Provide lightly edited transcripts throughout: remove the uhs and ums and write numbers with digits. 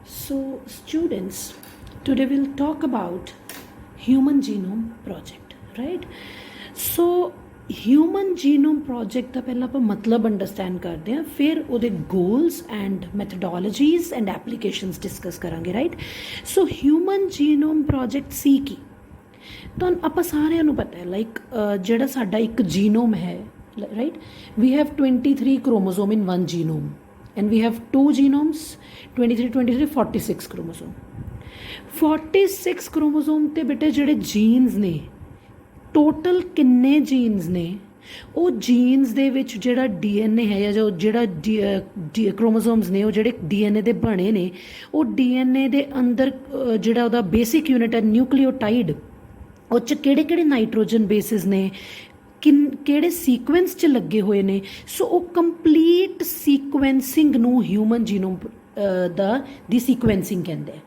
So, students, today we'll talk about Human Genome Project, right? So, Human Genome Project ਦਾ ਪਹਿਲਾਂ ਆਪਾਂ ਮਤਲਬ understand ਕਰਦੇ ਹਾਂ, ਫਿਰ ਉਹਦੇ goals and methodologies and applications discuss ਕਰਾਂਗੇ, right? So human genome project ਸੀ ਕੀ? ਤੁਹਾਨੂੰ ਆਪਾਂ ਸਾਰਿਆਂ ਨੂੰ ਪਤਾ ਹੈ, ਲਾਈਕ ਜਿਹੜਾ ਸਾਡਾ ਇੱਕ ਜੀਨੋਮ ਹੈ, right? We have 23 chromosome in one genome, and we have two genomes, 23 46 chromosome. 46 chromosome ਤੇ ਬੇਟੇ ਜਿਹੜੇ ਜੀਨਸ ਨੇ, ਟੋਟਲ ਕਿੰਨੇ ਜੀਨਸ ਨੇ? ਉਹ ਜੀਨਸ ਦੇ ਵਿੱਚ ਜਿਹੜਾ ਡੀਐਨਏ ਹੈ ਜਾਂ ਜਿਹੜਾ ਕ੍ਰੋਮੋਸੋਮਸ ਨੇ, ਉਹ ਜਿਹੜੇ ਡੀਐਨਏ ਦੇ ਬਣੇ ਨੇ, ਉਹ ਡੀਐਨਏ ਦੇ ਅੰਦਰ ਜਿਹੜਾ ਉਹਦਾ ਬੇਸਿਕ ਯੂਨਿਟ ਹੈ ਨਿਊਕਲੀਓਟਾਈਡ, ਉਹ 'ਚ ਕਿਹੜੇ ਕਿਹੜੇ ਨਾਈਟ੍ਰੋਜਨ ਬੇਸਿਸ ਨੇ, ਕਿਹੜੇ ਸੀਕੁਐਂਸ 'ਚ ਲੱਗੇ ਹੋਏ ਨੇ। ਸੋ ਉਹ ਕੰਪਲੀਟ ਸੀਕੁਐਂਸਿੰਗ ਨੂੰ ਹਿਊਮਨ ਜੀਨੋਮ ਦੀ ਸੀਕੁਐਂਸਿੰਗ ਕਹਿੰਦੇ ਆ,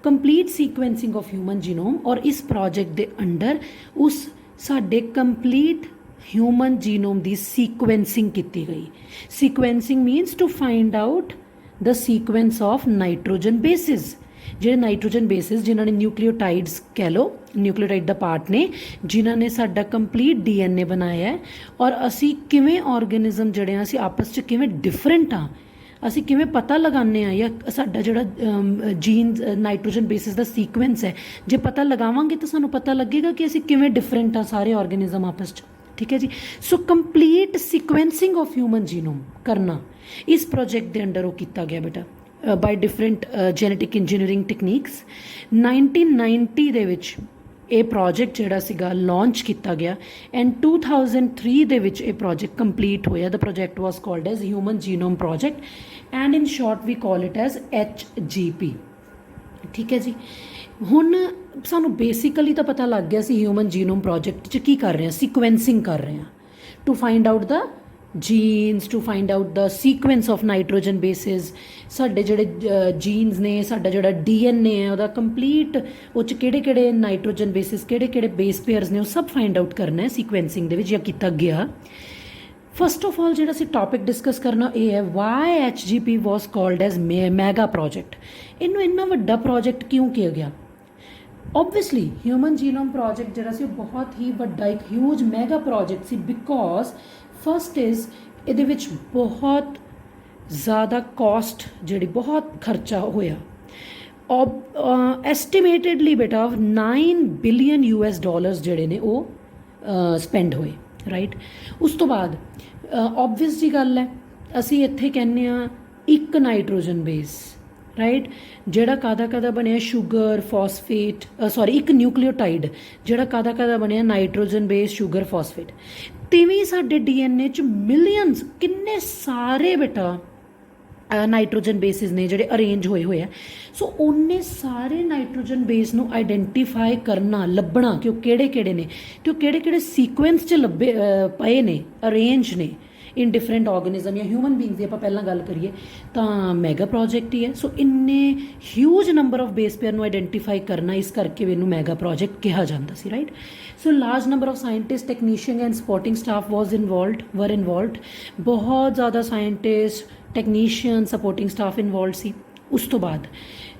complete sequencing of human genome. ਔਰ ਇਸ ਪ੍ਰੋਜੈਕਟ ਦੇ ਅੰਡਰ ਉਸ ਸਾਡੇ ਕੰਪਲੀਟ ਹਿਊਮਨ ਜੀਨੋਮ ਦੀ ਸੀਕੁਐਂਸਿੰਗ ਕੀਤੀ ਗਈ। Sequencing means to find out the sequence of nitrogen bases, ਜਿਹੜੇ ਨਾਈਟ੍ਰੋਜਨ ਬੇਸਿਸ ਜਿਨ੍ਹਾਂ ਨੇ ਨਿਊਕਲੀਓਟਾਈਡਸ ਕਹਿ ਲਓ, ਨਿਊਕਲੀਓਟਾਈਡ ਦਾ ਪਾਰਟ ਨੇ, ਜਿਨ੍ਹਾਂ ਨੇ ਸਾਡਾ ਕੰਪਲੀਟ ਡੀਐਨਏ ਬਣਾਇਆ ਹੈ। ਔਰ ਅਸੀਂ ਕਿਵੇਂ ਆਰਗੈਨਿਜ਼ਮ ਜਿਹੜੇ ਆ, ਅਸੀਂ ਆਪਸ 'ਚ ਕਿਵੇਂ ਡਿਫਰੈਂਟ ਆ, ਅਸੀਂ ਕਿਵੇਂ ਪਤਾ ਲਗਾਉਂਦੇ ਹਾਂ, ਜਾਂ ਸਾਡਾ ਜਿਹੜਾ ਜੀਨਸ ਨਾਈਟ੍ਰੋਜਨ ਬੇਸਿਸ ਦਾ ਸੀਕੁਐਂਸ ਹੈ, ਜੇ ਪਤਾ ਲਗਾਵਾਂਗੇ ਤਾਂ ਸਾਨੂੰ ਪਤਾ ਲੱਗੇਗਾ ਕਿ ਅਸੀਂ ਕਿਵੇਂ ਡਿਫਰੈਂਟ ਆ ਸਾਰੇ ਆਰਗੈਨਿਜ਼ਮ ਆਪਸ 'ਚ, ਠੀਕ ਹੈ ਜੀ। ਸੋ complete sequencing of human genome ਕਰਨਾ ਇਸ ਪ੍ਰੋਜੈਕਟ ਦੇ ਅੰਡਰ ਉਹ ਕੀਤਾ ਗਿਆ ਬੇਟਾ, ਬਾਈ ਡਿਫਰੈਂਟ ਜੈਨੇਟਿਕ ਇੰਜੀਨੀਅਰਿੰਗ ਟੈਕਨੀਕਸ। 1990 ਦੇ ਵਿੱਚ ਇਹ ਪ੍ਰੋਜੈਕਟ ਜਿਹੜਾ ਸੀਗਾ ਲਾਂਚ ਕੀਤਾ ਗਿਆ, ਐਂਡ 2003 ਦੇ ਵਿੱਚ ਇਹ ਪ੍ਰੋਜੈਕਟ ਕੰਪਲੀਟ ਹੋਇਆ। The project was called as human genome project, and in short we call it as HGP, ਠੀਕ ਹੈ ਜੀ। ਹੁਣ ਸਾਨੂੰ ਬੇਸਿਕਲੀ ਤਾਂ ਪਤਾ ਲੱਗ ਗਿਆ ਸੀ ਹਿਊਮਨ ਜੀਨੋਮ ਪ੍ਰੋਜੈਕਟ 'ਚ ਕੀ ਕਰ ਰਹੇ ਹਾਂ, ਸੀਕੁਐਂਸਿੰਗ ਕਰ ਰਹੇ ਹਾਂ, to find out the genes, to find out the sequence of nitrogen bases. ਸਾਡੇ ਜਿਹੜੇ ਜੀਨਸ ਨੇ, ਸਾਡਾ ਜਿਹੜਾ ਡੀਐਨਏ ਹੈ, ਉਹਦਾ ਕੰਪਲੀਟ ਉਹ 'ਚ ਕਿਹੜੇ ਕਿਹੜੇ ਨਾਈਟ੍ਰੋਜਨ ਬੇਸਿਸ, ਕਿਹੜੇ ਕਿਹੜੇ ਬੇਸ ਪੇਅਰਸ ਨੇ, ਉਹ ਸਭ ਫਾਈਂਡ ਆਊਟ ਕਰਨਾ ਹੈ ਸੀਕੁਐਂਸਿੰਗ ਦੇ ਵਿੱਚ, ਜਾਂ ਕੀਤਾ ਗਿਆ। ਫਸਟ ਆਫ ਆਲ ਜਿਹੜਾ ਅਸੀਂ ਟੌਪਿਕ ਡਿਸਕਸ ਕਰਨਾ ਇਹ ਹੈ, ਵਾਈ HGP ਵਾਸ ਕਾਲਡ ਐਜ਼ ਮੈਗਾ ਪ੍ਰੋਜੈਕਟ। ਇਹਨੂੰ ਇੰਨਾ ਵੱਡਾ ਪ੍ਰੋਜੈਕਟ ਕਿਉਂ ਕਿਹਾ ਗਿਆ? ਓਬਵੀਅਸਲੀ ਹਿਊਮਨ ਜੀਨੋਮ ਪ੍ਰੋਜੈਕਟ ਜਿਹੜਾ ਸੀ ਉਹ ਬਹੁਤ ਹੀ ਵੱਡਾ ਇੱਕ huge mega project C, because first is ਇਹਦੇ ਵਿੱਚ ਬਹੁਤ ਜ਼ਿਆਦਾ ਕਾਸਟ, ਜਿਹੜੀ ਬਹੁਤ ਖਰਚਾ ਹੋਇਆ। ਐਸਟੀਮੇਟਡਲੀ ਬੇਟਾ 9 ਬਿਲੀਅਨ US$ ਜਿਹੜੇ ਨੇ ਉਹ ਸਪੈਂਡ ਹੋਏ, ਰਾਈਟ। ਉਸ ਤੋਂ ਬਾਅਦ ਓਬਵੀਅਸ ਜੀ ਗੱਲ ਹੈ, ਅਸੀਂ ਇੱਥੇ ਕਹਿੰਦੇ ਹਾਂ ਇੱਕ ਨਾਈਟ੍ਰੋਜਨ ਬੇਸ, ਰਾਈਟ, ਜਿਹੜਾ ਕਾਹਦਾ ਬਣਿਆ, ਸ਼ੂਗਰ ਫਾਸਫੇਟ, ਸੌਰੀ ਇੱਕ ਨਿਊਕਲੀਓਟਾਈਡ ਜਿਹੜਾ ਕਾਹਦਾ ਬਣਿਆ, ਨਾਈਟ੍ਰੋਜਨ ਬੇਸ ਸ਼ੂਗਰ ਫਾਸਫੇਟ। ਤਿਵੇਂ ਸਾਡੇ ਡੀਐਨਏ 'ਚ ਮਿਲੀਅਨਸ, ਕਿੰਨੇ ਸਾਰੇ ਬੇਟਾ ਨਾਈਟ੍ਰੋਜਨ ਬੇਸਿਸ ਨੇ ਜਿਹੜੇ ਅਰੇਂਜ ਹੋਏ ਆ। ਸੋ ਉਹਨੇ ਸਾਰੇ ਨਾਈਟ੍ਰੋਜਨ ਬੇਸ ਨੂੰ ਆਈਡੈਂਟੀਫਾਈ ਕਰਨਾ, ਲੱਭਣਾ ਕਿ ਉਹ ਕਿਹੜੇ ਕਿਹੜੇ ਨੇ, ਅਤੇ ਉਹ ਕਿਹੜੇ ਕਿਹੜੇ ਸੀਕੁਐਂਸ 'ਚ ਲੱਭੇ ਪਏ ਨੇ, ਅਰੇਂਜ ਨੇ ਇਨ ਡਿਫਰੈਂਟ ਆਰਗੈਨਿਜ਼ਮ ਜਾਂ ਹਿਊਮਨ ਬੀਂਗਸ ਦੀ ਆਪਾਂ ਪਹਿਲਾਂ ਗੱਲ ਕਰੀਏ ਤਾਂ ਮੈਗਾ ਪ੍ਰੋਜੈਕਟ ਹੀ ਹੈ। ਸੋ ਇੰਨੇ huge number of base pair ਨੂੰ ਆਈਡੈਂਟੀਫਾਈ ਕਰਨਾ, ਇਸ ਕਰਕੇ ਇਹਨੂੰ ਮੈਗਾ ਪ੍ਰੋਜੈਕਟ ਕਿਹਾ ਜਾਂਦਾ ਸੀ, right. So large number of scientist, technician and supporting staff were involved. ਬਹੁਤ ਜ਼ਿਆਦਾ scientist, technician, supporting staff involved ਸੀ। ਉਸ ਤੋਂ ਬਾਅਦ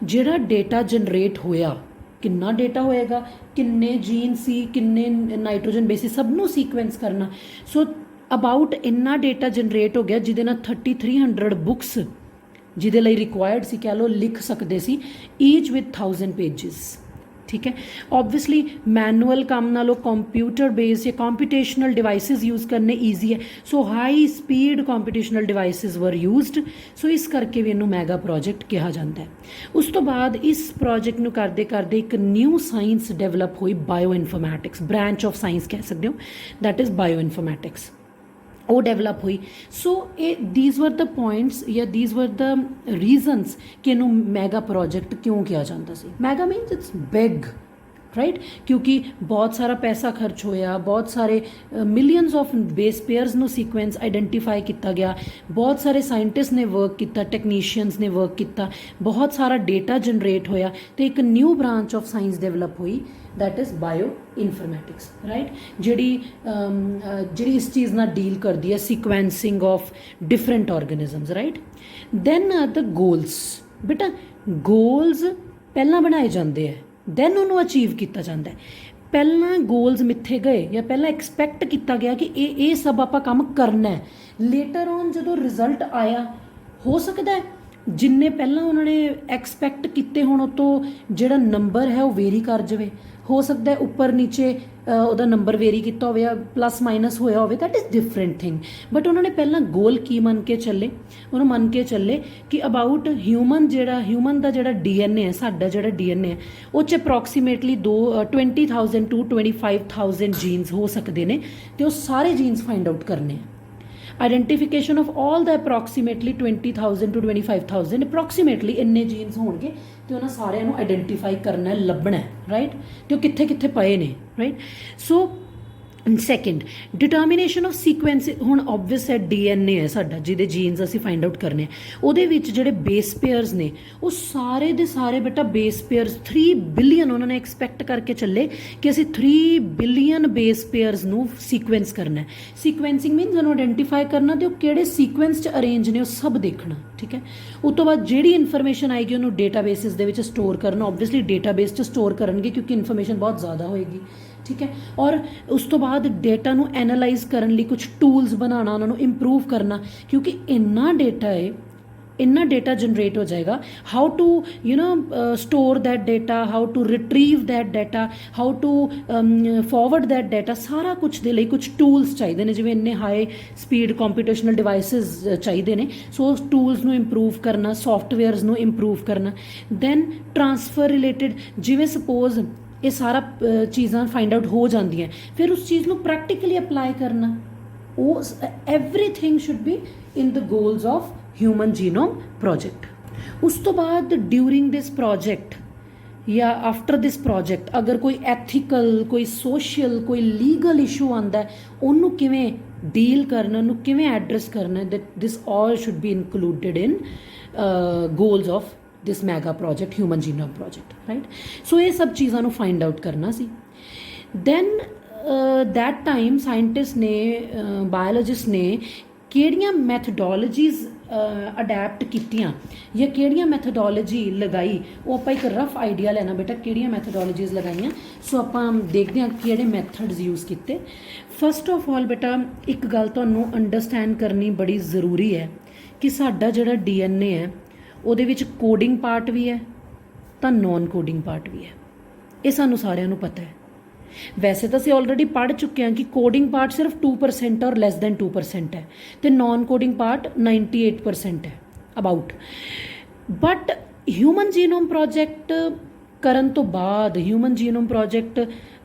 ਜਿਹੜਾ ਡੇਟਾ ਜਨਰੇਟ ਹੋਇਆ, ਕਿੰਨਾ ਡੇਟਾ ਹੋਏਗਾ, ਕਿੰਨੇ ਜੀਨ ਸੀ, ਕਿੰਨੇ ਨਾਈਟ੍ਰੋਜਨ ਬੇਸਿਸ, ਸਭ ਨੂੰ ਸੀਕੁਐਂਸ ਕਰਨਾ। ਸੋ ਅਬਾਊਟ ਇੰਨਾ ਡੇਟਾ ਜਨਰੇਟ ਹੋ ਗਿਆ ਜਿਹਦੇ ਨਾਲ 3300 ਬੁੱਕਸ ਜਿਹਦੇ ਲਈ ਰਿਕੁਆਇਰਡ ਸੀ, ਕਹਿ ਲਓ ਲਿਖ ਸਕਦੇ ਸੀ, ਈਚ ਵਿਦ 1000 ਪੇਜਿਸ, ਠੀਕ ਹੈ। ਓਬਵੀਅਸਲੀ ਮੈਨੂਅਲ ਕੰਮ ਨਾਲੋਂ ਕੰਪਿਊਟਰ ਬੇਸਡ ਜਾਂ ਕੰਪਿਊਟੇਸ਼ਨਲ ਡਿਵਾਈਸਿਸ ਯੂਜ਼ ਕਰਨੇ ਈਜ਼ੀ ਹੈ। ਸੋ ਹਾਈ ਸਪੀਡ ਕੰਪਿਊਟੇਸ਼ਨਲ ਡਿਵਾਈਸਿਸ ਵਰ ਯੂਜ਼ਡ, ਸੋ ਇਸ ਕਰਕੇ ਵੀ ਇਹਨੂੰ ਮੈਗਾ ਪ੍ਰੋਜੈਕਟ ਕਿਹਾ ਜਾਂਦਾ ਹੈ। ਉਸ ਤੋਂ ਬਾਅਦ ਇਸ ਪ੍ਰੋਜੈਕਟ ਨੂੰ ਕਰਦੇ ਕਰਦੇ ਇੱਕ ਨਿਊ ਸਾਇੰਸ ਡਿਵੈਲਪ ਹੋਈ, bio informatics, branch of science ਕਹਿ ਸਕਦੇ ਹੋ, ਦੈਟ ਇਜ਼ ਬਾਇਓ ਇਨਫੋਰਮੈਟਿਕਸ, ਉਹ ਡਿਵੈਲਪ ਹੋਈ। ਸੋ ਦੀਜ਼ ਵਰ ਦ ਪੁਆਇੰਟਸ ਜਾਂ ਦੀਜ਼ ਵਰ ਦ ਰੀਜ਼ਨਸ ਕਿ ਇਹਨੂੰ ਮੈਗਾ ਪ੍ਰੋਜੈਕਟ ਕਿਉਂ ਕਿਹਾ ਜਾਂਦਾ ਸੀ। Mega means it's big, right, ਕਿਉਂਕਿ ਬਹੁਤ ਸਾਰਾ ਪੈਸਾ ਖਰਚ ਹੋਇਆ, ਬਹੁਤ ਸਾਰੇ ਮਿਲੀਅਨਸ ਆਫ ਬੇਸ ਪੇਅਰਸ ਨੂੰ ਸੀਕੁਐਂਸ ਆਈਡੈਂਟੀਫਾਈ ਕੀਤਾ ਗਿਆ, ਬਹੁਤ ਸਾਰੇ ਸਾਇੰਟਿਸਟ ਨੇ ਵਰਕ ਕੀਤਾ, ਟੈਕਨੀਸ਼ੀਅਨਸ ਨੇ ਵਰਕ ਕੀਤਾ, ਬਹੁਤ ਸਾਰਾ ਡੇਟਾ ਜਨਰੇਟ ਹੋਇਆ, ਅਤੇ ਇੱਕ new branch of science develop ਹੋਈ, that is bioinformatics, right, ਜਿਹੜੀ ਇਸ ਚੀਜ਼ ਨਾਲ ਡੀਲ ਕਰਦੀ ਹੈ, sequencing of different organisms, right. Then the goals, ਬੇਟਾ ਗੋਲਸ ਪਹਿਲਾਂ ਬਣਾਏ ਜਾਂਦੇ ਹੈ, ਦੈਨ ਉਹਨੂੰ ਅਚੀਵ ਕੀਤਾ ਜਾਂਦਾ ਹੈ। ਪਹਿਲਾਂ ਗੋਲਸ ਮਿੱਥੇ ਗਏ ਜਾਂ ਪਹਿਲਾਂ ਐਕਸਪੈਕਟ ਕੀਤਾ ਗਿਆ ਕਿ ਇਹ ਸਭ ਆਪਾਂ ਕੰਮ ਕਰਨਾ ਹੈ, ਲੇਟਰ ਔਨ ਜਦੋਂ ਰਿਜ਼ਲਟ ਆਇਆ, ਹੋ ਸਕਦਾ ਹੈ ਜਿੰਨੇ ਪਹਿਲਾਂ ਉਹਨਾਂ ਨੇ ਐਕਸਪੈਕਟ ਕੀਤੇ ਹੋਣ ਉਹ ਤੋਂ ਜਿਹੜਾ ਨੰਬਰ ਹੈ ਉਹ ਵੇਰੀ ਕਰ ਜਾਵੇ, ਹੋ ਸਕਦਾ ਹੈ ਉੱਪਰ ਨੀਚੇ ਉਹਦਾ ਨੰਬਰ ਵੇਰੀ ਕੀਤਾ ਹੋਵੇ ਜਾਂ ਪਲੱਸ ਮਾਈਨਸ ਹੋਇਆ ਹੋਵੇ, that is different thing. But ਉਹਨਾਂ ਨੇ ਪਹਿਲਾਂ ਗੋਲ ਕੀ ਮੰਨ ਕੇ ਚੱਲੇ, ਉਹਨੂੰ ਮੰਨ ਕੇ ਚੱਲੇ ਕਿ ਅਬਾਊਟ ਹਿਊਮਨ ਦਾ ਜਿਹੜਾ DNA ਹੈ, ਸਾਡਾ ਜਿਹੜਾ DNA ਹੈ ਉਹ 'ਚ ਅਪਰੋਕਸੀਮੇਟਲੀ 20,000 to 25,000 ਜੀਨਸ ਹੋ ਸਕਦੇ ਨੇ, ਤੇ ਉਹ ਸਾਰੇ ਜੀਨਸ ਫਾਈਂਡ ਆਊਟ ਕਰਨੇ ਆ। Identification of all the approximately 20,000 to 25,000 approximately ਇੰਨੇ ਜੀਨਸ ਹੋਣਗੇ, ਤੇ ਉਹਨਾਂ ਸਾਰਿਆਂ ਨੂੰ ਆਈਡੈਂਟੀਫਾਈ ਕਰਨਾ, ਲੱਭਣਾ, ਰਾਈਟ, ਤੇ ਉਹ ਕਿੱਥੇ ਕਿੱਥੇ ਪਏ ਨੇ, right. So second, determination of sequence. ਹੁਣ ਓਬਵੀਅਸ ਹੈ DNA ਹੈ ਸਾਡਾ, ਜਿਹਦੇ ਜੀਨਸ ਅਸੀਂ ਫਾਈਂਡ ਆਊਟ ਕਰਨੇ, ਉਹਦੇ ਵਿੱਚ ਜਿਹੜੇ ਬੇਸ ਪੇਅਰਸ ਨੇ ਉਹ ਸਾਰੇ ਦੇ ਸਾਰੇ ਬੇਟਾ ਬੇਸ ਪੇਅਰਸ 3 ਬਿਲੀਅਨ ਉਹਨਾਂ ਨੇ ਐਕਸਪੈਕਟ ਕਰਕੇ ਚੱਲੇ ਕਿ ਅਸੀਂ 3 ਬਿਲੀਅਨ ਬੇਸ ਪੇਅਰਸ ਨੂੰ ਸੀਕੁਐਂਸ ਕਰਨਾ। ਸੀਕੁਐਂਸਿੰਗ ਮੀਨਸ ਉਹਨੂੰ ਆਇਡੈਂਟੀਫਾਈ ਕਰਨਾ ਤੇ ਉਹ ਕਿਹੜੇ ਸੀਕੁਐਂਸ 'ਚ ਅਰੇਂਜ ਨੇ ਉਹ ਸਭ ਦੇਖਣਾ, ਠੀਕ ਹੈ। ਉਸ ਤੋਂ ਬਾਅਦ ਜਿਹੜੀ ਇਨਫੋਰਮੇਸ਼ਨ ਆਏਗੀ ਉਹਨੂੰ ਡੇਟਾਬੇਸਿਸ ਦੇ ਵਿੱਚ ਸਟੋਰ ਕਰਨਾ, ਓਬਵੀਅਸਲੀ ਡੇਟਾਬੇਸ 'ਚ ਸਟੋਰ ਕਰਨਗੇ ਕਿਉਂਕਿ ਇਨਫੋਰਮੇਸ਼ਨ ਬਹੁਤ ਜ਼ਿਆਦਾ ਹੋਏਗੀ, ਠੀਕ ਹੈ। ਔਰ ਉਸ ਤੋਂ ਬਾਅਦ ਡੇਟਾ ਨੂੰ ਐਨਾਲਾਈਜ਼ ਕਰਨ ਲਈ ਕੁਝ ਟੂਲਸ ਬਣਾਉਣਾ, ਉਹਨਾਂ ਨੂੰ ਇੰਪਰੂਵ ਕਰਨਾ, ਕਿਉਂਕਿ ਇੰਨਾ ਡੇਟਾ ਹੈ, ਇੰਨਾ ਡੇਟਾ ਜਨਰੇਟ ਹੋ ਜਾਏਗਾ। How to store that data, how to retrieve that data, how to forward that data, ਸਾਰਾ ਕੁਝ ਦੇ ਲਈ ਕੁਝ ਟੂਲਸ ਚਾਹੀਦੇ ਨੇ, ਜਿਵੇਂ ਇੰਨੇ ਹਾਈ ਸਪੀਡ ਕੰਪਿਊਟੇਸ਼ਨਲ ਡਿਵਾਈਸਿਸ ਚਾਹੀਦੇ ਨੇ। ਸੋ ਉਸ ਟੂਲਸ ਨੂੰ ਇੰਪਰੂਵ ਕਰਨਾ, ਸੌਫਟਵੇਅਰਸ ਨੂੰ ਇੰਪਰੂਵ ਕਰਨਾ। ਦੈਨ ਟਰਾਂਸਫਰ ਰਿਲੇਟਡ, ਜਿਵੇਂ ਸਪੋਜ਼ ਇਹ ਸਾਰਾ ਚੀਜ਼ਾਂ ਫਾਈਂਡ ਆਊਟ ਹੋ ਜਾਂਦੀਆਂ, ਫਿਰ ਉਸ ਚੀਜ਼ ਨੂੰ ਪ੍ਰੈਕਟੀਕਲੀ ਅਪਲਾਈ ਕਰਨਾ, ਉਹ everything should be in the goals of human genome project. ਉਸ ਤੋਂ ਬਾਅਦ ਡਿਊਰਿੰਗ ਦਿਸ ਪ੍ਰੋਜੈਕਟ ਜਾਂ ਆਫਟਰ ਦਿਸ ਪ੍ਰੋਜੈਕਟ ਅਗਰ ਕੋਈ ਐਥੀਕਲ, ਕੋਈ ਸੋਸ਼ਲ, ਕੋਈ ਲੀਗਲ ਇਸ਼ੂ ਆਉਂਦਾ, ਉਹਨੂੰ ਕਿਵੇਂ ਡੀਲ ਕਰਨਾ, ਉਹਨੂੰ ਕਿਵੇਂ ਐਡਰੈਸ ਕਰਨਾ, this all should be included in goals of this mega project, human genome project, right. So ਇਹ ਸਭ ਚੀਜ਼ਾਂ ਨੂੰ ਫਾਈਂਡ ਆਊਟ ਕਰਨਾ ਸੀ। ਦੈਨ ਦੈਟ ਟਾਈਮ ਸਾਇੰਟਿਸਟ ਨੇ, ਬਾਇਓਲੋਜਿਸਟ ਨੇ ਕਿਹੜੀਆਂ ਮੈਥਡੋਲੋਜੀਜ਼ ਅਡੈਪਟ ਕੀਤੀਆਂ ਜਾਂ ਕਿਹੜੀਆਂ ਮੈਥਡੋਲੋਜੀ ਲਗਾਈ, ਉਹ ਆਪਾਂ ਇੱਕ ਰਫ ਆਈਡੀਆ ਲੈਣਾ ਬੇਟਾ ਕਿਹੜੀਆਂ ਮੈਥਡੋਲੋਜੀਜ਼ ਲਗਾਈਆਂ। ਸੋ ਆਪਾਂ ਦੇਖਦੇ ਹਾਂ ਕਿਹੜੇ ਮੈਥਡਸ ਯੂਜ਼ ਕੀਤੇ। ਫਸਟ ਆਫ ਆਲ ਬੇਟਾ ਇੱਕ ਗੱਲ ਤੁਹਾਨੂੰ ਅੰਡਰਸਟੈਂਡ ਕਰਨੀ ਬੜੀ ਜ਼ਰੂਰੀ ਹੈ ਕਿ ਸਾਡਾ ਜਿਹੜਾ DNA ਹੈ ਉਹਦੇ ਵਿੱਚ ਕੋਡਿੰਗ ਪਾਰਟ ਵੀ ਹੈ ਤਾਂ ਨੌਨ ਕੋਡਿੰਗ ਪਾਰਟ ਵੀ ਹੈ, ਇਹ ਸਾਨੂੰ ਸਾਰਿਆਂ ਨੂੰ ਪਤਾ ਹੈ। ਵੈਸੇ ਤਾਂ ਅਸੀਂ ਆਲਰੇਡੀ ਪੜ੍ਹ ਚੁੱਕੇ ਹਾਂ ਕਿ ਕੋਡਿੰਗ ਪਾਰਟ ਸਿਰਫ 2% ਔਰ ਲੈਸ ਦੈਨ 2% ਹੈ, ਤੇ ਨੌਨ ਕੋਡਿੰਗ ਪਾਰਟ 98% ਹੈ about. But human genome project ਕਰਨ ਤੋਂ ਬਾਅਦ, ਹਿਊਮਨ ਜੀਨੋਮ ਪ੍ਰੋਜੈਕਟ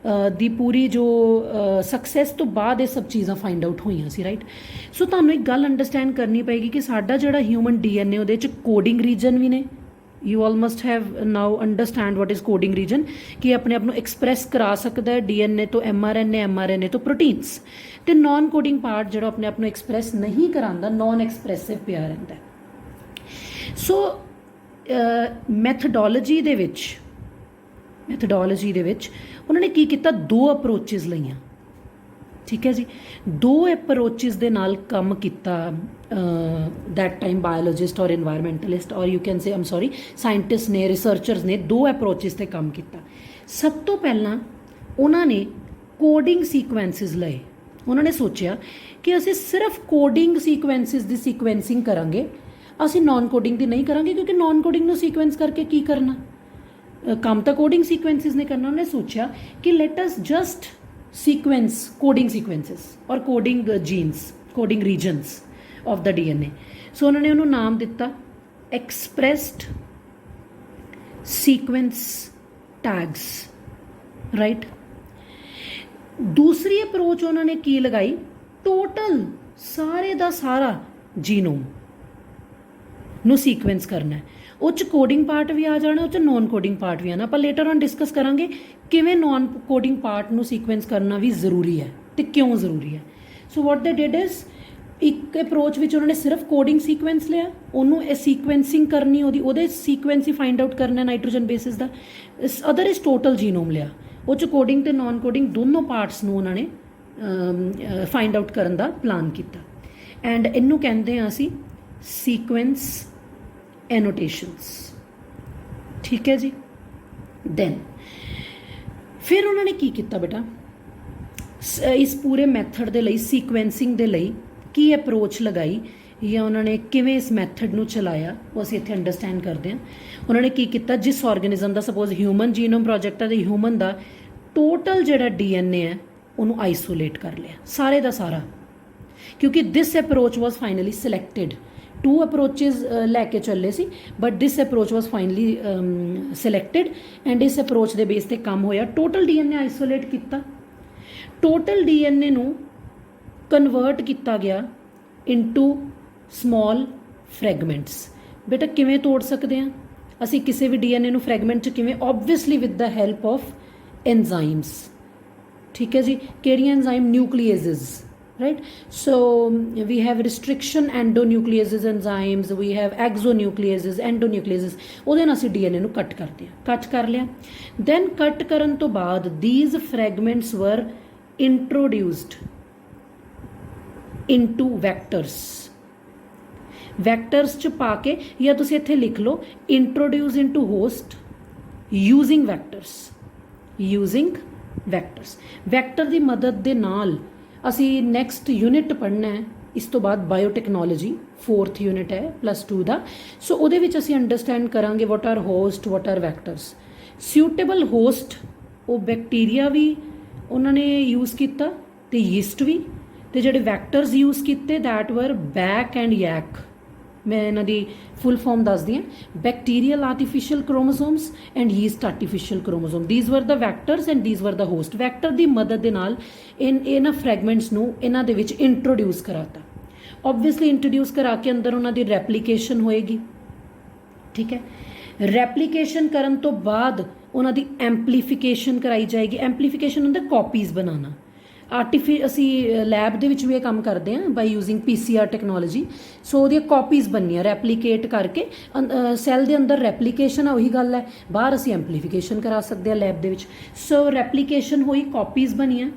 ਦੀ ਪੂਰੀ ਜੋ ਸਕਸੈਸ ਤੋਂ ਬਾਅਦ ਇਹ ਸਭ ਚੀਜ਼ਾਂ ਫਾਈਂਡ ਆਊਟ ਹੋਈਆਂ ਸੀ, ਰਾਈਟ। ਸੋ ਤੁਹਾਨੂੰ ਇੱਕ ਗੱਲ ਅੰਡਰਸਟੈਂਡ ਕਰਨੀ ਪਏਗੀ ਕਿ ਸਾਡਾ ਜਿਹੜਾ ਹਿਊਮਨ DNA ਉਹਦੇ 'ਚ ਕੋਡਿੰਗ ਰੀਜਨ ਵੀ ਨੇ। You all must have now understand what is coding region, ਕਿ ਆਪਣੇ ਆਪ ਨੂੰ ਐਕਸਪ੍ਰੈਸ ਕਰਾ ਸਕਦਾ ਹੈ DNA ਤੋਂ mRNA, mRNA ਤੋਂ ਪ੍ਰੋਟੀਨਸ। ਤੇ ਨੌਨ ਕੋਡਿੰਗ ਪਾਰਟ ਜਿਹੜਾ ਆਪਣੇ ਆਪ ਨੂੰ ਐਕਸਪ੍ਰੈਸ ਨਹੀਂ ਕਰਾਉਂਦਾ, ਨੌਨ ਐਕਸਪ੍ਰੈਸਿਵ ਪਿਆ ਰਹਿੰਦਾ। ਸੋ ਮੈਥਡੋਲੋਜੀ ਦੇ ਵਿੱਚ ਉਹਨਾਂ ਨੇ ਕੀ ਕੀਤਾ, 2 ਅਪਰੋਚਿਸ ਲਈਆਂ, ਠੀਕ ਹੈ ਜੀ। 2 ਅਪਰੋਚਿਸ ਦੇ ਨਾਲ ਕੰਮ ਕੀਤਾ ਦੈਟ ਟਾਈਮ ਬਾਇਓਲੋਜਿਸਟ ਔਰ ਇਨਵਾਇਰਮੈਂਟਲਿਸਟ ਔਰ you can say Aam sorry scientist ਨੇ, ਰਿਸਰਚਰਸ ਨੇ 2 ਅਪਰੋਚਿਸ 'ਤੇ ਕੰਮ ਕੀਤਾ। ਸਭ ਤੋਂ ਪਹਿਲਾਂ ਉਹਨਾਂ ਨੇ ਕੋਡਿੰਗ ਸੀਕੁਐਂਸਿਸ ਲਏ। ਉਹਨਾਂ ਨੇ ਸੋਚਿਆ ਕਿ ਅਸੀਂ ਸਿਰਫ ਕੋਡਿੰਗ ਸੀਕੁਐਂਸਿਸ ਦੀ ਸੀਕੁਐਂਸਿੰਗ ਕਰਾਂਗੇ, ਅਸੀਂ ਨੌਨ ਕੋਡਿੰਗ ਦੀ ਨਹੀਂ ਕਰਾਂਗੇ, ਕਿਉਂਕਿ ਨੌਨ ਕੋਡਿੰਗ ਨੂੰ ਸੀਕੁਐਂਸ ਕਰਕੇ ਕੀ ਕਰਨਾ, ਕੰਮ ਤਾਂ ਕੋਡਿੰਗ ਸੀਕੁਐਂਸਿਸ ਨੇ ਕਰਨਾ। ਉਹਨੇ ਸੋਚਿਆ ਕਿ let us just sequence coding sequences ਔਰ coding genes, coding regions of the DNA। So ਉਹਨਾਂ ਨੇ ਉਹਨੂੰ ਨਾਮ ਦਿੱਤਾ ਐਕਸਪ੍ਰੈਸਡ ਸੀਕੁਐਂਸ ਟੈਗਸ, ਰਾਈਟ। ਦੂਸਰੀ ਅਪਰੋਚ ਉਹਨਾਂ ਨੇ ਕੀ ਲਗਾਈ, ਟੋਟਲ ਸਾਰੇ ਦਾ ਸਾਰਾ ਜੀਨੋਮ ਨੂੰ ਸੀਕੁਐਂਸ ਕਰਨਾ ਹੈ। ਉਹ 'ਚ ਕੋਡਿੰਗ ਪਾਰਟ ਵੀ ਆ ਜਾਣਾ, ਉਹ 'ਚ ਨੌਨ ਕੋਡਿੰਗ ਪਾਰਟ ਵੀ ਆਣਾ। ਆਪਾਂ ਲੇਟਰ ਔਨ ਡਿਸਕਸ ਕਰਾਂਗੇ ਕਿਵੇਂ ਨੌਨ ਕੋਡਿੰਗ ਪਾਰਟ ਨੂੰ ਸੀਕੁਐਂਸ ਕਰਨਾ ਵੀ ਜ਼ਰੂਰੀ ਹੈ ਤੇ ਕਿਉਂ ਜ਼ਰੂਰੀ ਹੈ। ਸੋ ਵਾਟ ਦੇ ਡਿਡ ਇਜ਼, ਇੱਕ ਅਪਰੋਚ ਵਿੱਚ ਉਹਨਾਂ ਨੇ ਸਿਰਫ ਕੋਡਿੰਗ ਸੀਕੁਐਂਸ ਲਿਆ, ਉਹਨੂੰ ਇਹ ਸੀਕੁਐਂਸਿੰਗ ਕਰਨੀ, ਉਹਦੇ ਸੀਕੁਐਂਸ ਹੀ ਫਾਈਂਡ ਆਊਟ ਕਰਨਾ nitrogen basis the. Other is total genome ਲਿਆ, ਉਹ 'ਚ ਕੋਡਿੰਗ ਤੇ ਨੌਨ ਕੋਡਿੰਗ ਦੋਨੋਂ ਪਾਰਟਸ ਨੂੰ ਉਹਨਾਂ ਨੇ ਫਾਈਂਡ ਆਊਟ ਕਰਨ ਦਾ ਪਲਾਨ ਕੀਤਾ। ਐਂਡ ਇਹਨੂੰ ਕਹਿੰਦੇ ਹਾਂ ਅਸੀਂ ਸੀਕੁਐਂਸ ਐਨੋਟੇਸ਼ਨਸ, ठीक है जी। दैन फिर उन्होंने की किया बेटा, इस पूरे मैथड के लिए सीक्वेंसिंग के लिए की अप्रोच लगाई या उन्होंने किवें इस मैथड ਨੂੰ ਚਲਾਇਆ ਉਹ ਅਸੀਂ ਇੱਥੇ ਅੰਡਰਸਟੈਂਡ ਕਰਦੇ ਹਾਂ। ਉਹਨਾਂ ਨੇ ਕੀ ਕੀਤਾ, ਜਿਸ ਆਰਗੇਨਿਜ਼ਮ ਦਾ ਸਪੋਜ਼ ਹਿਊਮਨ ਜੀਨੋਮ ਪ੍ਰੋਜੈਕਟ ਹੈ ਤੇ ਹਿਊਮਨ ਦਾ ਟੋਟਲ ਜਿਹੜਾ ਡੀਐਨਏ ਹੈ ਉਹਨੂੰ ਆਈਸੋਲੇਟ ਕਰ ਲਿਆ ਸਾਰੇ ਦਾ ਸਾਰਾ, ਕਿਉਂਕਿ this approach was finally selected. Two approaches ਲੈ ਕੇ ਚੱਲੇ ਸੀ but this approach was finally selected and ਇਸ ਅਪਰੋਚ ਦੇ ਬੇਸ ਤੇ ਕੰਮ ਹੋਇਆ। ਟੋਟਲ ਡੀਐਨਏ ਆਈਸੋਲੇਟ ਕੀਤਾ, ਟੋਟਲ ਡੀਐਨਏ ਨੂੰ ਕਨਵਰਟ ਕੀਤਾ ਗਿਆ ਇਨਟੂ ਸਮੋਲ ਫਰੈਗਮੈਂਟਸ। ਬੇਟਾ ਕਿਵੇਂ ਤੋੜ ਸਕਦੇ ਹਾਂ ਅਸੀਂ ਕਿਸੇ ਵੀ ਡੀਐਨਏ ਨੂੰ ਫਰੈਗਮੈਂਟ 'ਚ ਕਿਵੇਂ? Obviously with the help of enzymes. ਠੀਕ ਹੈ ਜੀ, ਕਿਹੜੀਆਂ enzyme? Nucleases, right? So we have restriction endonucleases enzymes, we have exonucleases, endonucleases। ਉਹਦੇ ਨਾਲ ਅਸੀਂ ਡੀਐਨਏ ਨੂੰ ਕੱਟ ਕਰਦੇ ਹਾਂ, ਕੱਟ ਕਰ ਲਿਆ। ਦੈਨ ਕੱਟ ਕਰਨ ਤੋਂ ਬਾਅਦ these fragments were introduced into vectors। Vectors 'ਚ ਪਾ ਕੇ, ਜਾਂ ਤੁਸੀਂ ਇੱਥੇ ਲਿਖ ਲਓ introduce into host using vectors, using vectors. Vector ਦੀ ਮਦਦ ਦੇ ਨਾਲ ਅਸੀਂ ਨੈਕਸਟ ਯੂਨਿਟ ਪੜ੍ਹਨਾ ਹੈ ਇਸ ਤੋਂ ਬਾਅਦ ਬਾਇਓਟੈਕਨੋਲੋਜੀ, 4th ਯੂਨਿਟ ਹੈ +2 ਦਾ। ਸੋ ਉਹਦੇ ਵਿੱਚ ਅਸੀਂ ਅੰਡਰਸਟੈਂਡ ਕਰਾਂਗੇ what are host, what are vectors. Suitable host ਉਹ ਬੈਕਟੀਰੀਆ ਵੀ ਉਹਨਾਂ ਨੇ ਯੂਜ਼ ਕੀਤਾ ਤੇ ਯੀਸਟ ਵੀ, ਤੇ ਜਿਹੜੇ ਵੈਕਟਰਸ ਯੂਜ਼ ਕੀਤੇ that were BAC and YAC. ਮੈਂ ਇਹਨਾਂ ਦੀ ਫੁੱਲ ਫਾਰਮ ਦੱਸਦੀ ਹਾਂ, bacterial artificial chromosomes and yeast artificial chromosome. These were the vectors and these were the host. Vector ਦੀ ਮਦਦ ਦੇ ਨਾਲ ਇਹਨਾਂ ਫਰੈਗਮੈਂਟਸ ਨੂੰ ਇਹਨਾਂ ਦੇ ਵਿੱਚ ਇੰਟਰੋਡਿਊਸ ਕਰਾਤਾ। ਓਬਵੀਅਸਲੀ ਇੰਟਰੋਡਿਊਸ ਕਰਾ ਕੇ ਅੰਦਰ ਉਹਨਾਂ ਦੀ ਰੈਪਲੀਕੇਸ਼ਨ ਹੋਏਗੀ। ਠੀਕ ਹੈ, ਰੈਪਲੀਕੇਸ਼ਨ ਕਰਨ ਤੋਂ ਬਾਅਦ ਉਹਨਾਂ ਦੀ ਐਂਪਲੀਫਿਕੇਸ਼ਨ ਕਰਾਈ ਜਾਏਗੀ। ਐਂਪਲੀਫਿਕੇਸ਼ਨ ਹੁੰਦਾ ਕਾਪੀਜ਼ ਬਣਾਉਣਾ। ਅਸੀਂ ਲੈਬ ਦੇ ਵਿੱਚ ਵੀ ਇਹ ਕੰਮ ਕਰਦੇ ਹਾਂ ਬਾਈ ਯੂਜ਼ਿੰਗ PCR ਟੈਕਨੋਲੋਜੀ। ਸੋ ਉਹਦੀਆਂ ਕਾਪੀਜ਼ ਬਣਨੀਆਂ ਰੈਪਲੀਕੇਟ ਕਰਕੇ, ਸੈੱਲ ਦੇ ਅੰਦਰ ਰੈਪਲੀਕੇਸ਼ਨ ਆ, ਉਹੀ ਗੱਲ ਹੈ, ਬਾਹਰ ਅਸੀਂ ਐਂਪਲੀਫਿਕੇਸ਼ਨ ਕਰਾ ਸਕਦੇ ਹਾਂ ਲੈਬ ਦੇ ਵਿੱਚ। ਸੋ ਰੈਪਲੀਕੇਸ਼ਨ ਹੋਈ, ਕਾਪੀਜ਼ ਬਣੀਆਂ।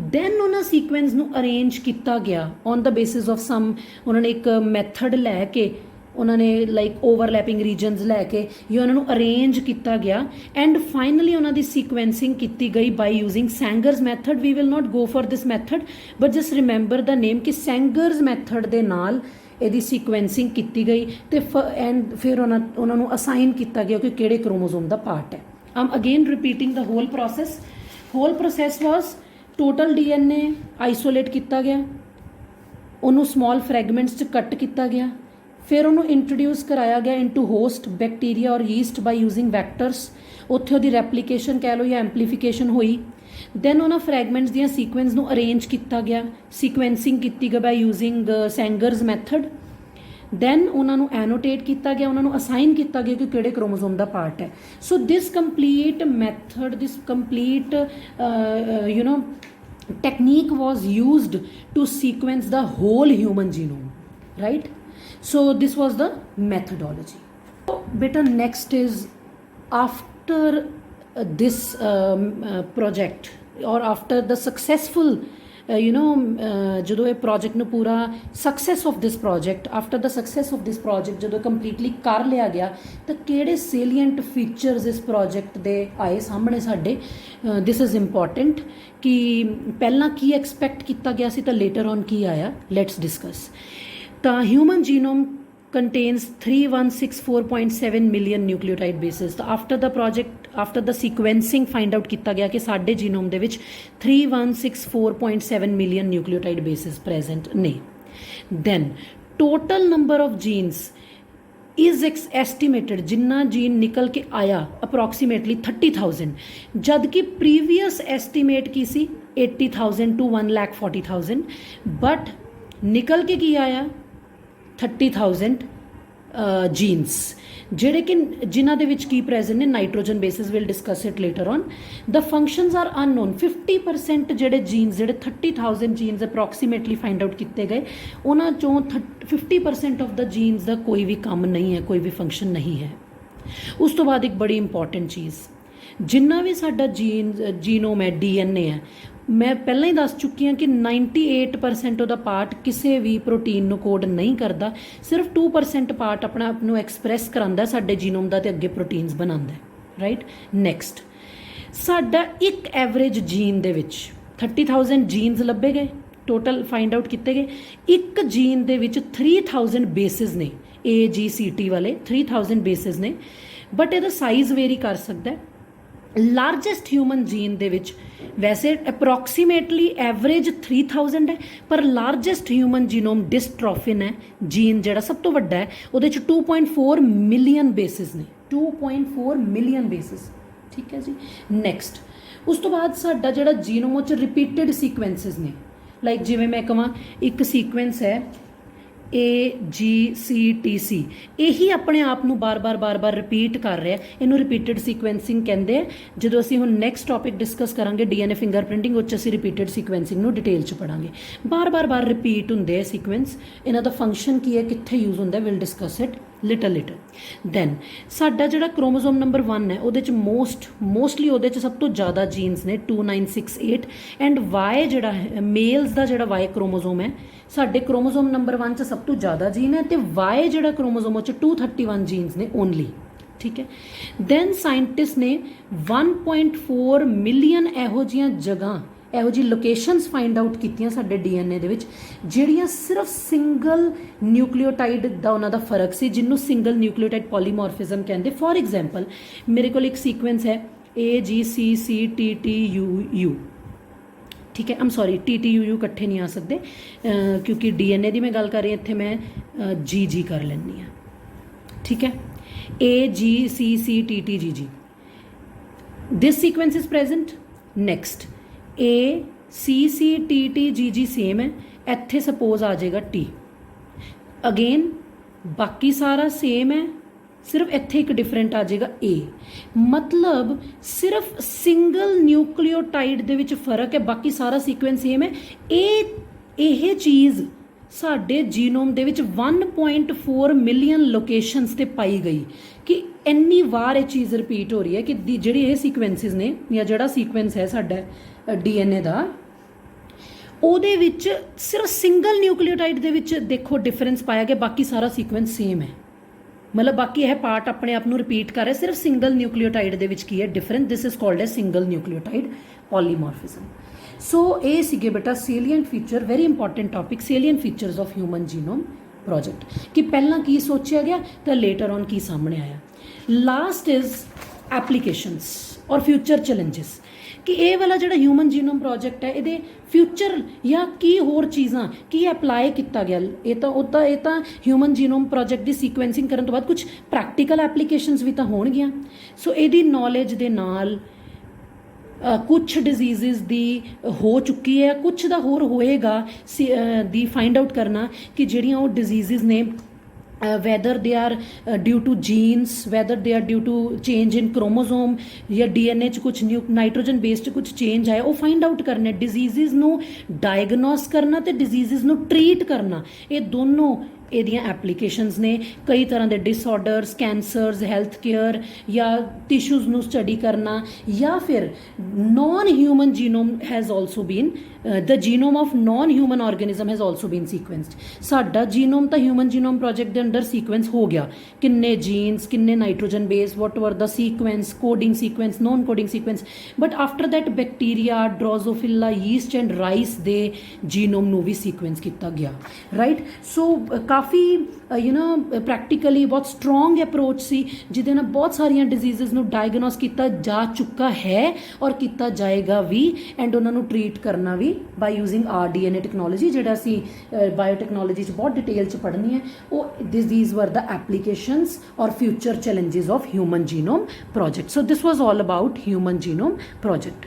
ਦੈਨ ਉਹਨਾਂ ਸੀਕੁਐਂਸ ਨੂੰ ਅਰੇਂਜ ਕੀਤਾ ਗਿਆ ਔਨ ਦਾ ਬੇਸਿਸ ਆਫ ਸਮ, ਉਹਨਾਂ ਨੇ ਇੱਕ ਮੈਥਡ ਲੈ ਕੇ, ਉਹਨਾਂ ਨੇ ਲਾਈਕ ਓਵਰਲੈਪਿੰਗ ਰੀਜਨਸ ਲੈ ਕੇ ਜਾਂ ਉਹਨਾਂ ਨੂੰ ਅਰੇਂਜ ਕੀਤਾ ਗਿਆ ਐਂਡ ਫਾਈਨਲੀ ਉਹਨਾਂ ਦੀ ਸੀਕੁਐਂਸਿੰਗ ਕੀਤੀ ਗਈ by using Sanger's method. We will not go for this method but just remember the name ਕਿ ਸੈਂਗਰਸ ਮੈਥਡ ਦੇ ਨਾਲ ਇਹਦੀ ਸੀਕੁਐਂਸਿੰਗ ਕੀਤੀ ਗਈ ਤੇ ਐਂਡ ਫਿਰ ਉਹਨਾਂ ਨੂੰ ਅਸਾਈਨ ਕੀਤਾ ਗਿਆ ਕਿ ਕਿਹੜੇ ਕ੍ਰੋਮੋਸੋਮ ਦਾ ਪਾਰਟ ਹੈ। ਆਮ ਅਗੇਨ ਰਿਪੀਟਿੰਗ ਦਾ ਹੋਲ ਪ੍ਰੋਸੈਸ। ਹੋਲ ਪ੍ਰੋਸੈਸ ਵਾਸ ਟੋਟਲ ਡੀਐਨਏ ਆਈਸੋਲੇਟ ਕੀਤਾ ਗਿਆ, ਉਹਨੂੰ ਸਮੋਲ ਫਰੈਗਮੈਂਟਸ 'ਚ ਕੱਟ ਕੀਤਾ ਗਿਆ, ਫਿਰ ਉਹਨੂੰ ਇੰਟਰੋਡਿਊਸ ਕਰਾਇਆ ਗਿਆ ਇਨਟੂ ਹੋਸਟ ਬੈਕਟੀਰੀਆ ਔਰ ਯੀਸਟ ਬਾਈ ਯੂਜ਼ਿੰਗ ਵੈਕਟਰਸ। ਉੱਥੇ ਉਹਦੀ ਰੈਪਲੀਕੇਸ਼ਨ ਕਹਿ ਲਓ ਜਾਂ ਐਂਪਲੀਫਿਕੇਸ਼ਨ ਹੋਈ। ਦੈਨ ਉਹਨਾਂ ਫਰੈਗਮੈਂਟਸ ਦੀਆਂ ਸੀਕੁਐਂਸ ਨੂੰ ਅਰੇਂਜ ਕੀਤਾ ਗਿਆ, ਸੀਕੁਐਂਸਿੰਗ ਕੀਤੀ ਗਈ by using Sanger's method. Then ਉਹਨਾਂ ਨੂੰ ਐਨੋਟੇਟ ਕੀਤਾ ਗਿਆ, ਉਹਨਾਂ ਨੂੰ ਅਸਾਈਨ ਕੀਤਾ ਗਿਆ ਕਿ ਕਿਹੜੇ ਕ੍ਰੋਮੋਸੋਮ ਦਾ ਪਾਰਟ ਹੈ। So this complete method, this complete technique was used to sequence the whole human genome, right? So this was the methodology. So beta next is after this project or after the successful ਜਦੋਂ ਇਹ project ਨੂੰ ਪੂਰਾ success of this project, after the success of this project ਜਦੋਂ completely ਕਰ ਲਿਆ ਗਿਆ ਤਾਂ ਕਿਹੜੇ ਸੇਲੀਐਂਟ ਫੀਚਰਸ ਇਸ ਪ੍ਰੋਜੈਕਟ ਦੇ ਆਏ ਸਾਹਮਣੇ ਸਾਡੇ। ਦਿਸ ਇਜ਼ ਇੰਪੋਰਟੈਂਟ ਕਿ ਪਹਿਲਾਂ ਕੀ ਐਕਸਪੈਕਟ ਕੀਤਾ ਗਿਆ ਸੀ ਤਾਂ ਲੇਟਰ ਔਨ ਕੀ ਆਇਆ। Let's discuss. ਤਾਂ human genome contains 3164.7 million nucleotide bases। ਤਾਂ after the project, after the sequencing find out ਕੀਤਾ ਗਿਆ ਕਿ ਸਾਡੇ ਜੀਨੋਮ ਦੇ ਵਿੱਚ 3164.7 million nucleotide bases present ਨੇ। then total number of genes is estimated, ਜਿੰਨਾ ਜੀਨ ਨਿਕਲ ਕੇ ਆਇਆ approximately 30,000, ਜਦ ਕਿ previous estimate Ki C 80,000 to 1,40,000, but ਨਿਕਲ ਕੇ ਕੀ ਆਇਆ 30,000 ਜੀਨਸ, ਜਿਹੜੇ ਕਿ ਜਿਨ੍ਹਾਂ ਦੇ ਵਿੱਚ ਕੀ ਪ੍ਰੈਜ਼ੈਂਟ ਨੇ nitrogen bases. Will discuss it later on. The functions are unknown. 50% ਜਿਹੜੇ ਜੀਨਸ, ਜਿਹੜੇ 30,000 ਜੀਨਸ ਅਪਰੋਕਸੀਮੇਟਲੀ ਫਾਈਂਡ ਆਊਟ ਕੀਤੇ ਗਏ, ਉਹਨਾਂ ਚੋਂ 50% ਆਫ ਦਾ ਜੀਨਸ ਦਾ ਕੋਈ ਵੀ ਕੰਮ ਨਹੀਂ ਹੈ, ਕੋਈ ਵੀ ਫੰਕਸ਼ਨ ਨਹੀਂ ਹੈ। ਉਸ ਤੋਂ ਬਾਅਦ ਇੱਕ ਬੜੀ ਇੰਪੋਰਟੈਂਟ ਚੀਜ਼, ਜਿੰਨਾ ਵੀ ਸਾਡਾ ਜੀਨੋਮ ਹੈ, DNA ਹੈ, ਮੈਂ ਪਹਿਲਾਂ ਹੀ ਦੱਸ ਚੁੱਕੀ ਹਾਂ ਕਿ 98% ਉਹਦਾ ਪਾਰਟ ਕਿਸੇ ਵੀ ਪ੍ਰੋਟੀਨ ਨੂੰ ਕੋਡ ਨਹੀਂ ਕਰਦਾ, ਸਿਰਫ 2% ਪਾਰਟ ਆਪਣਾ ਆਪ ਨੂੰ ਐਕਸਪ੍ਰੈਸ ਕਰਾਉਂਦਾ ਸਾਡੇ ਜੀਨੋਮ ਦਾ ਤੇ ਅੱਗੇ ਪ੍ਰੋਟੀਨਸ ਬਣਾਉਂਦਾ, ਰਾਈਟ। ਨੈਕਸਟ, ਸਾਡਾ ਇੱਕ ਐਵਰੇਜ ਜੀਨ ਦੇ ਵਿੱਚ 30,000 ਜੀਨਸ ਲੱਭੇ ਗਏ, ਟੋਟਲ ਫਾਈਂਡ ਆਊਟ ਕੀਤੇ ਗਏ। ਇੱਕ ਜੀਨ ਦੇ ਵਿੱਚ 3000 ਬੇਸਿਸ ਨੇ, AGCT ਵਾਲੇ 3000 ਬੇਸਿਸ ਨੇ, ਬਟ ਇਹਦਾ ਸਾਈਜ਼ ਵੇਰੀ ਕਰ ਸਕਦਾ ਹੈ। ਲਾਰਜੈਸਟ ਹਿਊਮਨ ਜੀਨ ਦੇ ਵਿੱਚ ਵੈਸੇ ਅਪਰੋਕਸੀਮੇਟਲੀ ਐਵਰੇਜ 3000 ਹੈ, ਪਰ ਲਾਰਜੈਸਟ ਹਿਊਮਨ ਜੀਨੋਮ ਡਿਸਟ੍ਰੋਫਿਨ ਹੈ ਜੀਨ, ਜਿਹੜਾ ਸਭ ਤੋਂ ਵੱਡਾ ਹੈ, ਉਹਦੇ 'ਚ 2.4 ਮਿਲੀਅਨ ਬੇਸਿਸ ਨੇ, 2.4 ਮਿਲੀਅਨ ਬੇਸਿਸ, ਠੀਕ ਹੈ ਜੀ। ਨੈਕਸਟ, ਉਸ ਤੋਂ ਬਾਅਦ ਸਾਡਾ ਜਿਹੜਾ ਜੀਨੋਮ ਉਹ 'ਚ ਰਿਪੀਟਡ ਸੀਕੁਐਂਸਿਸ ਨੇ, ਲਾਈਕ ਜਿਵੇਂ ਮੈਂ ਕਹਾਂ ਇੱਕ ਸੀਕੁਐਂਸ ਹੈ AGCTC, ਇਹੀ ਆਪਣੇ ਆਪ ਨੂੰ ਬਾਰ-ਬਾਰ ਰਿਪੀਟ ਕਰ ਰਿਹਾ, ਇਹਨੂੰ ਰਿਪੀਟਡ ਸੀਕੁਐਂਸਿੰਗ ਕਹਿੰਦੇ ਆ। ਜਦੋਂ ਅਸੀਂ ਹੁਣ ਨੈਕਸਟ ਟੌਪਿਕ ਡਿਸਕਸ ਕਰਾਂਗੇ DNA ਫਿੰਗਰਪ੍ਰਿੰਟਿੰਗ, ਉਹ 'ਚ ਅਸੀਂ ਰਿਪੀਟਡ ਸੀਕੁਐਂਸਿੰਗ ਨੂੰ ਡਿਟੇਲ 'ਚ ਪੜਾਂਗੇ। ਬਾਰ-ਬਾਰ ਰਿਪੀਟ ਹੁੰਦੇ ਆ ਸੀਕੁਐਂਸ, ਇਹਨਾਂ ਦਾ ਫੰਕਸ਼ਨ ਕੀ ਹੈ, ਕਿੱਥੇ ਯੂਜ਼ ਹੁੰਦਾ, will discuss it little. Then ਸਾਡਾ ਜਿਹੜਾ ਕ੍ਰੋਮੋਸੋਮ ਨੰਬਰ 1 ਹੈ, ਉਹਦੇ 'ਚ ਮੋਸਟਲੀ ਉਹਦੇ 'ਚ ਸਭ ਤੋਂ ਜ਼ਿਆਦਾ ਜੀਨਸ ਨੇ 2968, ਐਂਡ Y ਜਿਹੜਾ ਹੈ ਮੇਲਸ ਦਾ ਜਿਹੜਾ Y ਕ੍ਰੋਮੋਸੋਮ ਹੈ, ਸਾਡੇ ਕ੍ਰੋਮੋਸੋਮ ਨੰਬਰ 1 'ਚ ਸਭ ਤੋਂ ਜ਼ਿਆਦਾ ਜੀਨ ਹੈ, ਤੇ Y ਜਿਹੜਾ ਕ੍ਰੋਮੋਸੋਮ ਉਹ 'ਚ 231 ਜੀਨਸ ਨੇ ਓਨਲੀ, ਠੀਕ ਹੈ। ਦੈਨ ਸਾਇੰਟਿਸਟ ਨੇ 1.4 ਮਿਲੀਅਨ ਇਹੋ ਜਿਹੀਆਂ ਜਗ੍ਹਾ, ਇਹੋ ਜਿਹੀ ਲੋਕੇਸ਼ਨਸ ਫਾਈਂਡ ਆਊਟ ਕੀਤੀਆਂ ਸਾਡੇ DNA ਦੇ ਵਿੱਚ, ਜਿਹੜੀਆਂ ਸਿਰਫ ਸਿੰਗਲ ਨਿਊਕਲੀਓਟਾਈਡ ਦਾ ਉਹਨਾਂ ਦਾ ਫਰਕ ਸੀ, ਜਿਹਨੂੰ ਸਿੰਗਲ ਨਿਊਕਲੀਓਟਾਈਡ ਪੋਲੀਮੋਰਫਿਜ਼ਮ ਕਹਿੰਦੇ। ਫੋਰ ਐਗਜ਼ਾਮਪਲ, ਮੇਰੇ ਕੋਲ ਇੱਕ ਸੀਕੁਐਂਸ ਹੈ AGCCTTUU, ਠੀਕ ਹੈ। TTUU ਇਕੱਠੇ ਨਹੀਂ ਆ ਸਕਦੇ ਕਿਉਂਕਿ DNA ਦੀ ਮੈਂ ਗੱਲ ਕਰ ਰਹੀ, ਇੱਥੇ ਮੈਂ GG ਕਰ ਲੈਂਦੀ ਹਾਂ, ਠੀਕ ਹੈ। AGCCTTGG, this sequence is present। next, ACCTTGG same ਹੈ, ਇੱਥੇ ਸਪੋਜ਼ ਆ ਜਾਏਗਾ T, ਅਗੇਨ ਬਾਕੀ ਸਾਰਾ ਸੇਮ ਹੈ, ਸਿਰਫ ਇੱਥੇ ਇੱਕ ਡਿਫਰੈਂਟ ਆ ਜਾਏਗਾ A। ਮਤਲਬ ਸਿਰਫ ਸਿੰਗਲ ਨਿਊਕਲੀਓਟਾਈਡ ਦੇ ਵਿੱਚ ਫਰਕ ਹੈ, ਬਾਕੀ ਸਾਰਾ ਸੀਕੁਐਂਸ ਸੇਮ ਹੈ। ਇਹ ਚੀਜ਼ ਸਾਡੇ ਜੀਨੋਮ ਦੇ ਵਿੱਚ 1.4 ਮਿਲੀਅਨ ਲੋਕੇਸ਼ਨਸ ਤੇ ਪਾਈ ਗਈ ਕਿ ਇੰਨੀ ਵਾਰ ਇਹ ਚੀਜ਼ ਰਿਪੀਟ ਹੋ ਰਹੀ ਹੈ ਕਿ ਜਿਹੜੀ ਇਹ ਸੀਕੁਐਂਸਿਸ ਨੇ, ਜਾਂ ਜਿਹੜਾ ਸੀਕੁਐਂਸ ਹੈ ਸਾਡਾ DNA ਦਾ, ਉਹਦੇ ਵਿੱਚ ਸਿਰਫ ਸਿੰਗਲ ਨਿਊਕਲੀਓਟਾਈਡ ਦੇ ਵਿੱਚ ਦੇਖੋ ਡਿਫਰੈਂਸ ਪਾਇਆ ਗਿਆ, ਬਾਕੀ ਸਾਰਾ ਸੀਕੁਐਂਸ ਸੇਮ ਹੈ। ਮਤਲਬ ਬਾਕੀ ਇਹ ਪਾਰਟ ਆਪਣੇ ਆਪ ਨੂੰ ਰਿਪੀਟ ਕਰ ਰਿਹਾ, ਸਿਰਫ ਸਿੰਗਲ ਨਿਊਕਲੀਓਟਾਈਡ ਦੇ ਵਿੱਚ ਕੀ ਹੈ difference, this is called a single nucleotide polymorphism. So ਇਹ ਸੀਗੇ ਬੇਟਾ salient feature, very important topic, salient features of human genome project, ਕਿ ਪਹਿਲਾਂ ਕੀ ਸੋਚਿਆ ਗਿਆ ਤਾਂ ਲੇਟਰ ਔਨ ਕੀ ਸਾਹਮਣੇ ਆਇਆ। ਲਾਸਟ ਇਜ਼ ਐਪਲੀਕੇਸ਼ਨਸ ਔਰ ਫਿਊਚਰ ਚੈਲੰਜਸ, ਕਿ ਇਹ ਵਾਲਾ ਜਿਹੜਾ ਹਿਊਮਨ ਜੀਨੋਮ ਪ੍ਰੋਜੈਕਟ ਹੈ, ਇਹਦੇ ਫਿਊਚਰ ਜਾਂ ਕੀ ਹੋਰ ਚੀਜ਼ਾਂ ਕੀ ਅਪਲਾਈ ਕੀਤਾ ਗਿਆ। ਇਹ ਤਾਂ ਹਿਊਮਨ ਜੀਨੋਮ ਪ੍ਰੋਜੈਕਟ ਦੀ ਸੀਕੁਐਂਸਿੰਗ ਕਰਨ ਤੋਂ ਬਾਅਦ ਕੁਝ ਪ੍ਰੈਕਟੀਕਲ ਐਪਲੀਕੇਸ਼ਨਸ ਵੀ ਤਾਂ ਹੋਣਗੀਆਂ। ਸੋ ਇਹਦੀ ਨੌਲੇਜ ਦੇ ਨਾਲ ਕੁਛ ਡਿਜ਼ੀਜ਼ਿਸ ਦੀ ਹੋ ਚੁੱਕੀ ਹੈ, ਕੁਛ ਦਾ ਹੋਰ ਹੋਏਗਾ ਦੀ ਫਾਈਂਡ ਆਊਟ ਕਰਨਾ ਕਿ ਜਿਹੜੀਆਂ ਉਹ ਡਿਜ਼ੀਜ਼ਿਸ ਨੇ, whether they are due to genes, whether they are due to change in chromosome ਜਾਂ DNA 'ਚ ਕੁਛ ਨਾਈਟ੍ਰੋਜਨ ਬੇਸਡ ਕੁਛ ਚੇਂਜ ਆਇਆ, ਉਹ ਫਾਈਂਡ ਆਊਟ ਕਰਨਾ। ਡਿਜ਼ੀਜ਼ਿਸ ਨੂੰ ਡਾਇਗਨੋਸ ਕਰਨਾ ਤੇ ਡਿਜ਼ੀਜ਼ਿਸ ਨੂੰ ਟਰੀਟ ਕਰਨਾ, ਇਹ ਦੋਨੋਂ ਇਹਦੀਆਂ ਐਪਲੀਕੇਸ਼ਨਸ ਨੇ। ਕਈ ਤਰ੍ਹਾਂ ਦੇ ਡਿਸਆਰਡਰਸ, ਕੈਂਸਰਸ, ਹੈਲਥ ਕੇਅਰ ਜਾਂ ਟਿਸ਼ੂਜ਼ ਨੂੰ ਸਟੱਡੀ ਕਰਨਾ, ਜਾਂ ਫਿਰ non human genome has also been, the genome of non human organism has also been sequenced. ਸਾਡਾ ਜੀਨੋਮ ਤਾਂ ਹਿਊਮਨ ਜੀਨੋਮ ਪ੍ਰੋਜੈਕਟ ਦੇ ਅੰਡਰ ਸੀਕੁਐਂਸ ਹੋ ਗਿਆ, ਕਿੰਨੇ ਜੀਨਸ, ਕਿੰਨੇ nitrogen base, what were the sequence, coding sequence, non coding sequence. But after that bacteria, drosophila, yeast and rice ਦੇ genome ਨੂੰ ਵੀ ਸੀਕੁਐਂਸ ਕੀਤਾ ਗਿਆ, ਰਾਈਟ। ਸੋ ਕਾਫੀ ਪ੍ਰੈਕਟੀਕਲੀ ਬਹੁਤ ਸਟਰੋਂਗ ਅਪਰੋਚ ਸੀ, ਜਿਹਦੇ ਨਾਲ ਬਹੁਤ ਸਾਰੀਆਂ ਡਿਜ਼ੀਜ਼ਸ ਨੂੰ ਡਾਇਗਨੋਸ ਕੀਤਾ ਜਾ ਚੁੱਕਾ ਹੈ ਔਰ ਕੀਤਾ ਜਾਏਗਾ ਵੀ, ਐਂਡ ਉਹਨਾਂ ਨੂੰ ਟਰੀਟ ਕਰਨਾ ਵੀ ਬਾਈ ਯੂਜ਼ਿੰਗ DNA ਟੈਕਨੋਲੋਜੀ, ਜਿਹੜਾ ਅਸੀਂ ਬਾਇਓਟੈਕਨੋਲੋਜੀ 'ਚ ਬਹੁਤ ਡਿਟੇਲ 'ਚ ਪੜ੍ਹਨੀ ਹੈ। ਉਹ these were the applications or future challenges of human genome project. So this was all about human genome project.